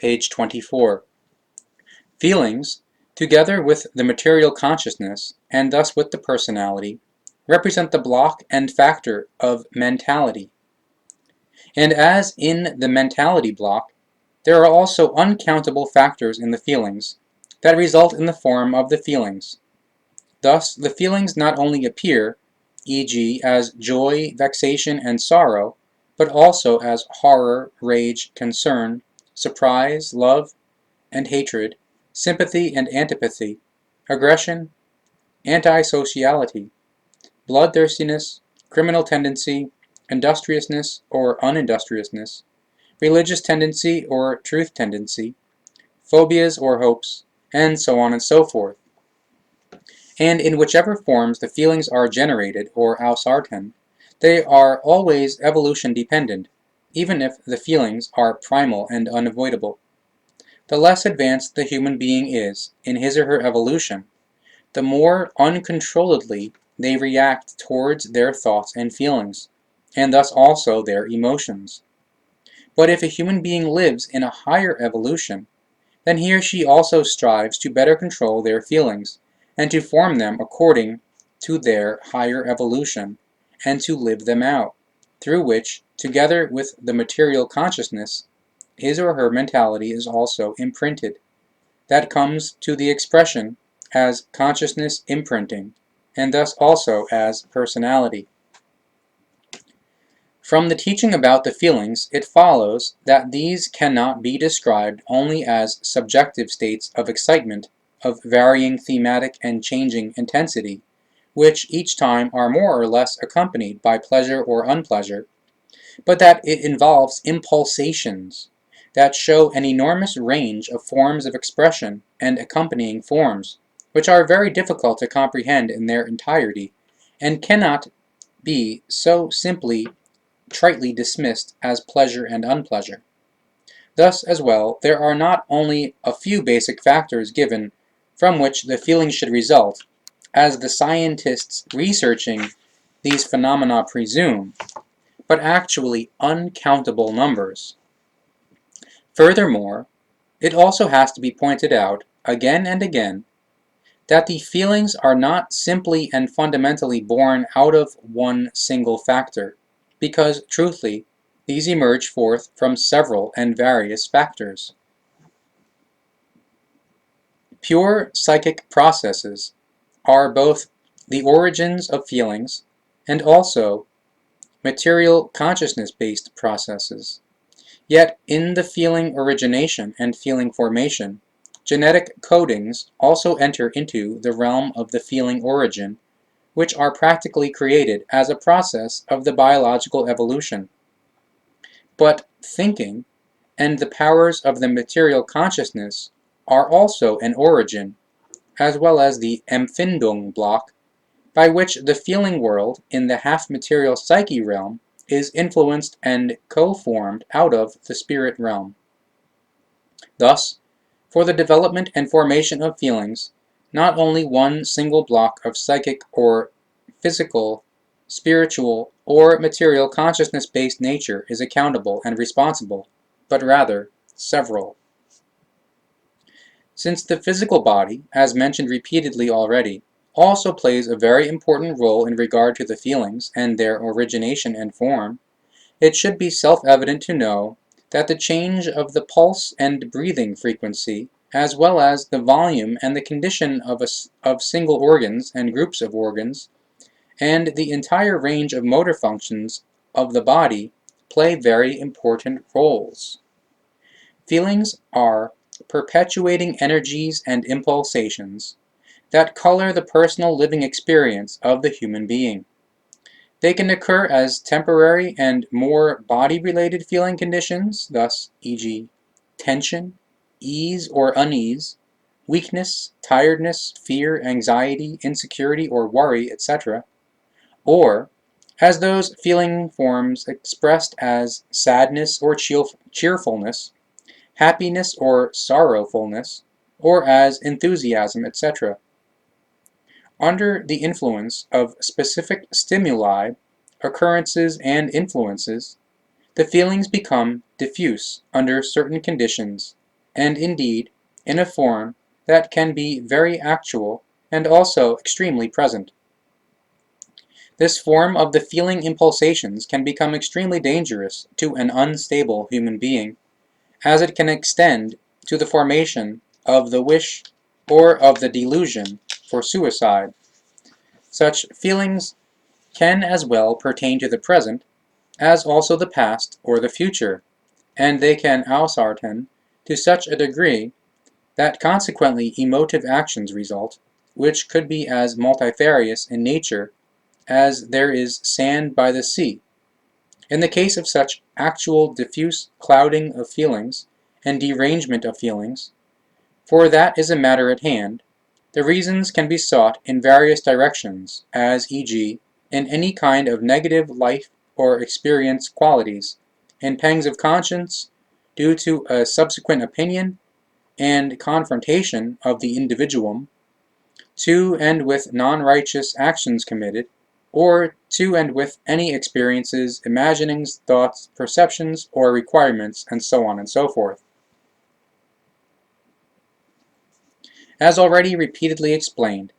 page 24. Feelings, together with the material consciousness, and thus with the personality, represent the block and factor of mentality. And as in the mentality block, there are also uncountable factors in the feelings that result in the form of the feelings. Thus, the feelings not only appear, e.g., as joy, vexation, and sorrow, but also as horror, rage, concern, surprise, love, and hatred, sympathy and antipathy, aggression, antisociality, bloodthirstiness, criminal tendency, industriousness or unindustriousness, religious tendency or truth tendency, phobias or hopes, and so on and so forth. And in whichever forms the feelings are generated or ausarten, they are always evolution dependent, even if the feelings are primal and unavoidable. The less advanced the human being is in his or her evolution, the more uncontrolledly they react towards their thoughts and feelings, and thus also their emotions. But if a human being lives in a higher evolution, then he or she also strives to better control their feelings, and to form them according to their higher evolution, and to live them out, through which, together with the material consciousness, his or her mentality is also imprinted. That comes to the expression as consciousness imprinting, and thus also as personality. From the teaching about the feelings, it follows that these cannot be described only as subjective states of excitement of varying thematic and changing intensity, which each time are more or less accompanied by pleasure or unpleasure, but that it involves impulsations that show an enormous range of forms of expression and accompanying forms, which are very difficult to comprehend in their entirety, and cannot be so simply tritely dismissed as pleasure and unpleasure. Thus, as well, there are not only a few basic factors given from which the feelings should result, as the scientists researching these phenomena presume, but actually uncountable numbers. Furthermore, it also has to be pointed out, again and again, that the feelings are not simply and fundamentally born out of one single factor, because, truthfully, these emerge forth from several and various factors. Pure psychic processes are both the origins of feelings and also material consciousness-based processes. Yet, in the feeling origination and feeling formation, genetic codings also enter into the realm of the feeling origin, which are practically created as a process of the biological evolution. But thinking and the powers of the material consciousness are also an origin, as well as the Empfindung block, by which the feeling world in the half-material psyche realm is influenced and co-formed out of the spirit realm. Thus, for the development and formation of feelings, not only one single block of psychic or physical, spiritual, or material consciousness-based nature is accountable and responsible, but rather several. Since the physical body, as mentioned repeatedly already, also plays a very important role in regard to the feelings and their origination and form, it should be self-evident to know that the change of the pulse and breathing frequency, as well as the volume and the condition of single organs and groups of organs, and the entire range of motor functions of the body play very important roles. Feelings are perpetuating energies and impulsations that color the personal living experience of the human being. They can occur as temporary and more body-related feeling conditions, thus, e.g., tension, ease or unease, weakness, tiredness, fear, anxiety, insecurity, or worry, etc., or as those feeling forms expressed as sadness or cheerfulness, happiness or sorrowfulness, or as enthusiasm, etc. Under the influence of specific stimuli, occurrences, and influences, the feelings become diffuse under certain conditions and indeed in a form that can be very actual and also extremely present. This form of the feeling impulsations can become extremely dangerous to an unstable human being, as it can extend to the formation of the wish or of the delusion for suicide. Such feelings can as well pertain to the present as also the past or the future, and they can ausarten to such a degree that consequently emotive actions result, which could be as multifarious in nature as there is sand by the sea. In the case of such actual diffuse clouding of feelings and derangement of feelings, for that is a matter at hand, the reasons can be sought in various directions, as e.g., in any kind of negative life or experience qualities, in pangs of conscience, due to a subsequent opinion and confrontation of the individuum, to and with non-righteous actions committed, or to and with any experiences, imaginings, thoughts, perceptions, or requirements, and so on and so forth. As already repeatedly explained,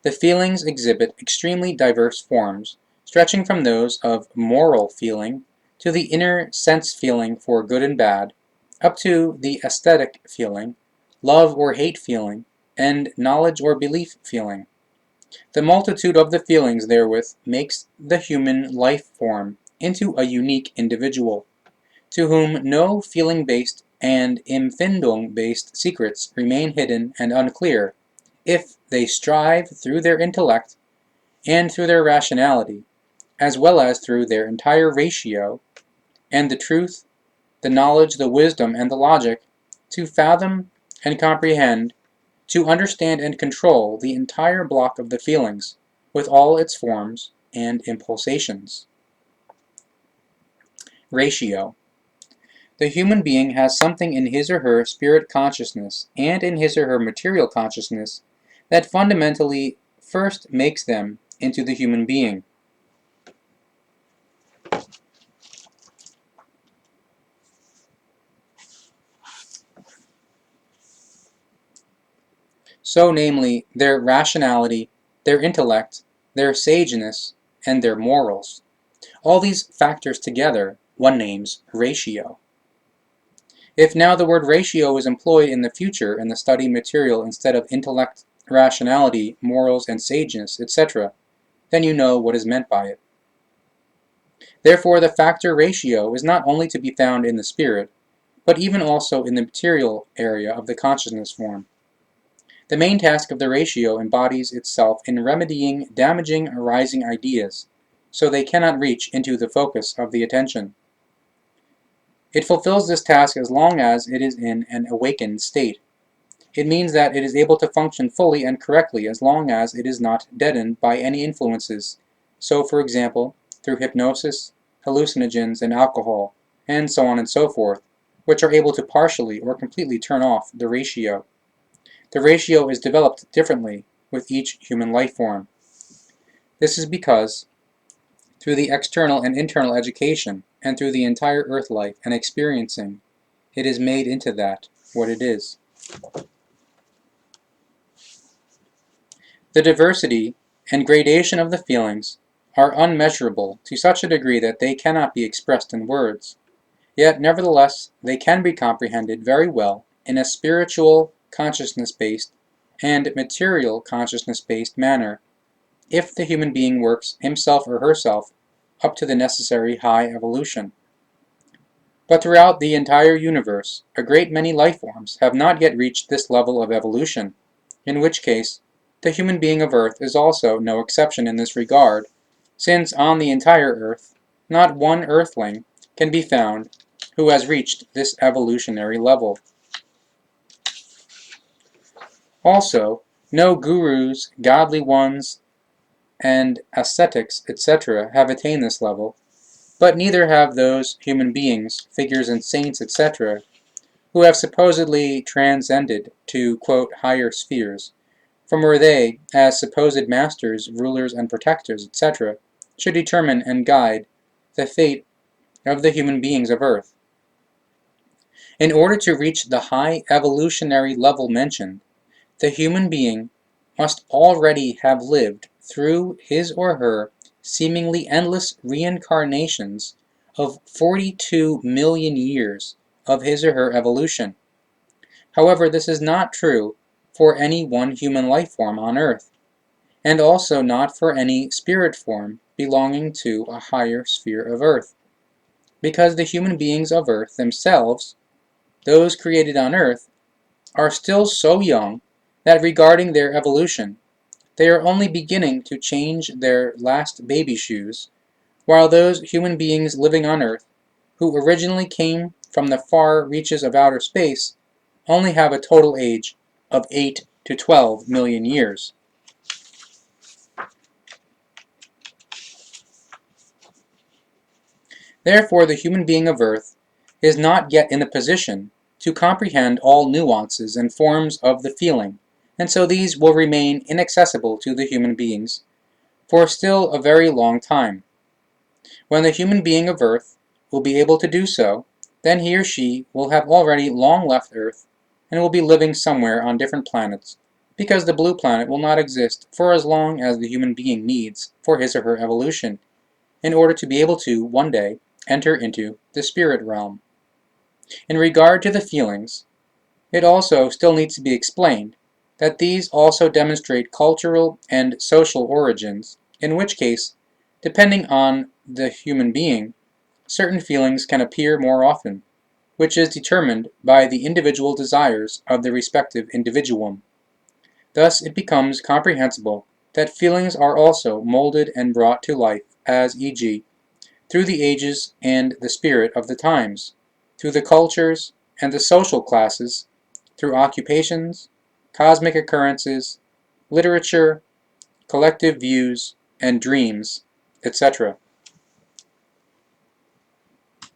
the feelings exhibit extremely diverse forms, stretching from those of moral feeling to the inner sense feeling for good and bad, up to the aesthetic feeling, love or hate feeling, and knowledge or belief feeling. The multitude of the feelings therewith makes the human life form into a unique individual, to whom no feeling-based and Empfindung-based secrets remain hidden and unclear, if they strive through their intellect and through their rationality, as well as through their entire ratio, and the truth, the knowledge, the wisdom, and the logic, to fathom and comprehend, to understand and control the entire block of the feelings, with all its forms and impulsations. Ratio. The human being has something in his or her spirit consciousness and in his or her material consciousness that fundamentally first makes them into the human being. So, namely, their rationality, their intellect, their sageness, and their morals. All these factors together one names ratio. If now the word ratio is employed in the future in the study material instead of intellect, rationality, morals, and sageness, etc., then you know what is meant by it. Therefore, the factor ratio is not only to be found in the spirit, but even also in the material area of the consciousness form. The main task of the ratio embodies itself in remedying damaging arising ideas, so they cannot reach into the focus of the attention. It fulfills this task as long as it is in an awakened state. It means that it is able to function fully and correctly as long as it is not deadened by any influences, so for example, through hypnosis, hallucinogens, and alcohol, and so on and so forth, which are able to partially or completely turn off the ratio. The ratio is developed differently with each human life form. This is because, through the external and internal education, and through the entire earth life and experiencing, it is made into that, what it is. The diversity and gradation of the feelings are unmeasurable to such a degree that they cannot be expressed in words. Yet, nevertheless, they can be comprehended very well in a spiritual, consciousness-based, and material consciousness-based manner, if the human being works himself or herself up to the necessary high evolution. But throughout the entire universe, a great many life forms have not yet reached this level of evolution, in which case, the human being of Earth is also no exception in this regard, since on the entire Earth, not one Earthling can be found who has reached this evolutionary level. Also, no gurus, godly ones, and ascetics, etc. have attained this level, but neither have those human beings, figures and saints, etc., who have supposedly transcended to, quote, higher spheres, from where they, as supposed masters, rulers, and protectors, etc., should determine and guide the fate of the human beings of Earth. In order to reach the high evolutionary level mentioned, the human being must already have lived through his or her seemingly endless reincarnations of 42 million years of his or her evolution. However, this is not true for any one human life form on Earth, and also not for any spirit form belonging to a higher sphere of Earth, because the human beings of Earth themselves, those created on Earth, are still so young that regarding their evolution, they are only beginning to change their last baby shoes, while those human beings living on Earth, who originally came from the far reaches of outer space, only have a total age of 8 to 12 million years. Therefore, the human being of Earth is not yet in a position to comprehend all nuances and forms of the feeling, and so these will remain inaccessible to the human beings for still a very long time. When the human being of Earth will be able to do so, then he or she will have already long left Earth and will be living somewhere on different planets, because the blue planet will not exist for as long as the human being needs for his or her evolution, in order to be able to, one day, enter into the spirit realm. In regard to the feelings, it also still needs to be explained that these also demonstrate cultural and social origins, in which case, depending on the human being, certain feelings can appear more often, which is determined by the individual desires of the respective individuum. Thus it becomes comprehensible that feelings are also molded and brought to life, as e.g., through the ages and the spirit of the times, through the cultures and the social classes, through occupations, cosmic occurrences, literature, collective views, and dreams, etc.